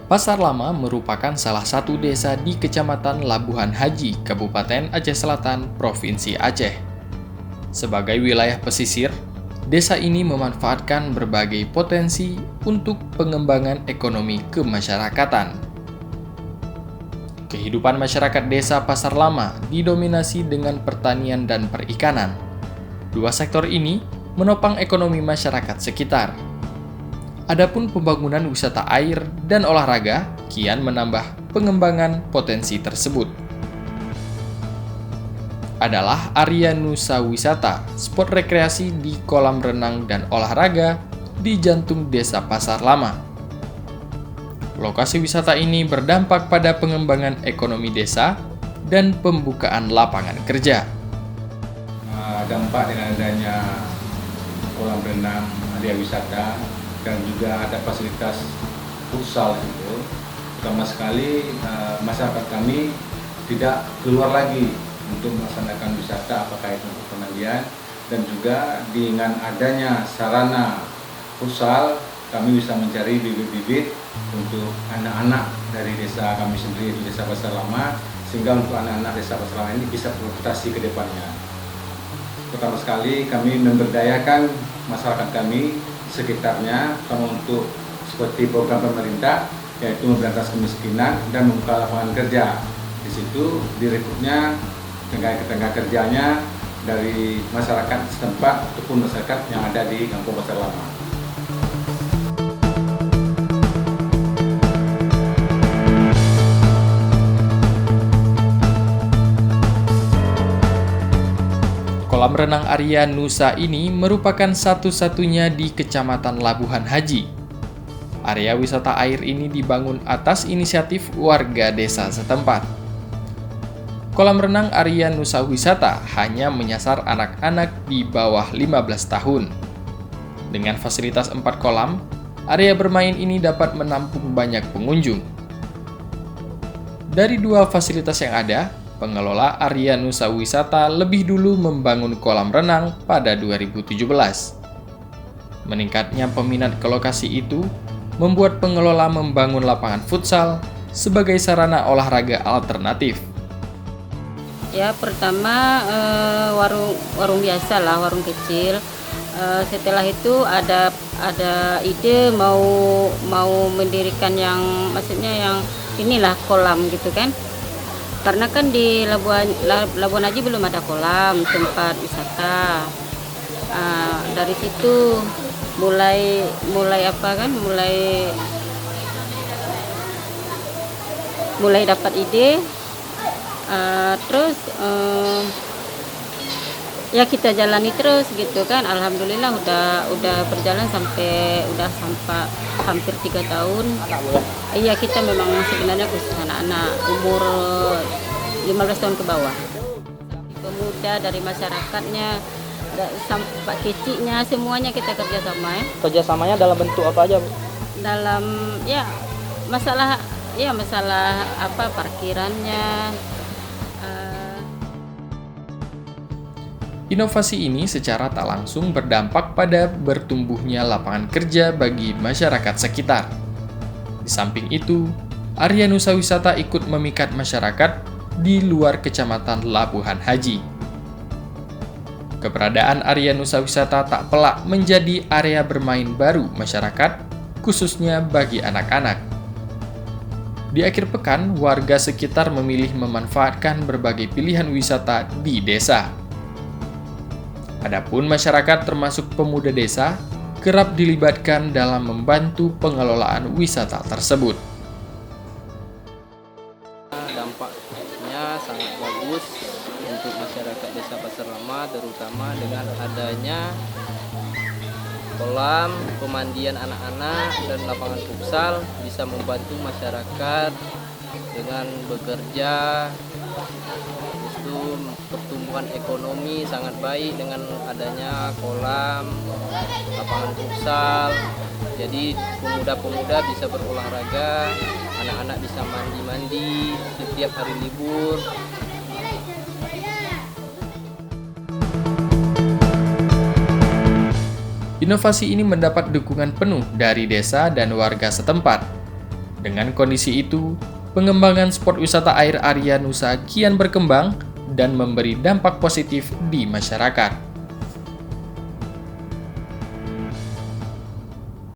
Pasar Lama merupakan salah satu desa di Kecamatan Labuhan Haji, Kabupaten Aceh Selatan, Provinsi Aceh. Sebagai wilayah pesisir, desa ini memanfaatkan berbagai potensi untuk pengembangan ekonomi kemasyarakatan. Kehidupan masyarakat desa Pasar Lama didominasi dengan pertanian dan perikanan. Dua sektor ini menopang ekonomi masyarakat sekitar. Adapun pembangunan wisata air dan olahraga kian menambah pengembangan potensi tersebut. Adalah Area Nusa Wisata, spot rekreasi di kolam renang dan olahraga di jantung desa Pasar Lama. Lokasi wisata ini berdampak pada pengembangan ekonomi desa dan pembukaan lapangan kerja. Dampak dengan adanya kolam renang, area wisata, dan juga ada fasilitas futsal itu, pertama sekali masyarakat kami tidak keluar lagi untuk melaksanakan wisata, apakah itu untuk pemandian, dan juga dengan adanya sarana futsal kami bisa mencari bibit-bibit untuk anak-anak dari desa kami sendiri di desa Pasar Lama, sehingga untuk anak-anak desa Pasar Lama ini bisa berprestasi ke depannya. Pertama sekali kami memberdayakan masyarakat kami sekitarnya, terutama untuk seperti program pemerintah yaitu memberantas kemiskinan dan membuka lapangan kerja. Di situ direkrutnya tenaga kerjanya dari masyarakat setempat ataupun masyarakat yang ada di Kampung Pasar Lama. Kolam renang Area Nusa ini merupakan satu-satunya di Kecamatan Labuhan Haji. Area wisata air ini dibangun atas inisiatif warga desa setempat. Kolam renang Area Nusa Wisata hanya menyasar anak-anak di bawah 15 tahun. Dengan fasilitas 4 kolam, area bermain ini dapat menampung banyak pengunjung. Dari dua fasilitas yang ada, pengelola Area Nusa Wisata lebih dulu membangun kolam renang pada 2017. Meningkatnya peminat ke lokasi itu membuat pengelola membangun lapangan futsal sebagai sarana olahraga alternatif. Ya, pertama warung biasa lah, warung kecil. Setelah itu ada ide mau mendirikan yang maksudnya yang inilah kolam gitu kan. Karena kan di Labuan Haji belum ada kolam tempat wisata. Dari situ mulai dapat ide. Terus ya kita jalani terus gitu kan. Alhamdulillah udah berjalan sampai hampir 3 tahun. Iya, kita memang sebenarnya khusus anak-anak umur 15 tahun ke bawah. Pemuda dari masyarakatnya sampai kecilnya semuanya kita kerjasama ya. Kerjasamanya dalam bentuk apa aja, Bu? Dalam masalah apa parkirannya. Inovasi ini secara tak langsung berdampak pada bertumbuhnya lapangan kerja bagi masyarakat sekitar. Di samping itu, Area Nusa Wisata ikut memikat masyarakat di luar Kecamatan Labuhan Haji. Keberadaan Area Nusa Wisata tak pelak menjadi area bermain baru masyarakat, khususnya bagi anak-anak. Di akhir pekan, warga sekitar memilih memanfaatkan berbagai pilihan wisata di desa. Adapun masyarakat termasuk pemuda desa kerap dilibatkan dalam membantu pengelolaan wisata tersebut. Dampaknya sangat bagus untuk masyarakat desa Pasar Lama, terutama dengan adanya kolam pemandian anak-anak dan lapangan futsal bisa membantu masyarakat dengan bekerja. Itu pertumbuhan ekonomi sangat baik dengan adanya kolam, lapangan futsal. Jadi pemuda-pemuda bisa berolahraga, anak-anak bisa mandi-mandi setiap hari libur. Inovasi ini mendapat dukungan penuh dari desa dan warga setempat. Dengan kondisi itu, pengembangan spot wisata air Arya Nusa kian berkembang dan memberi dampak positif di masyarakat.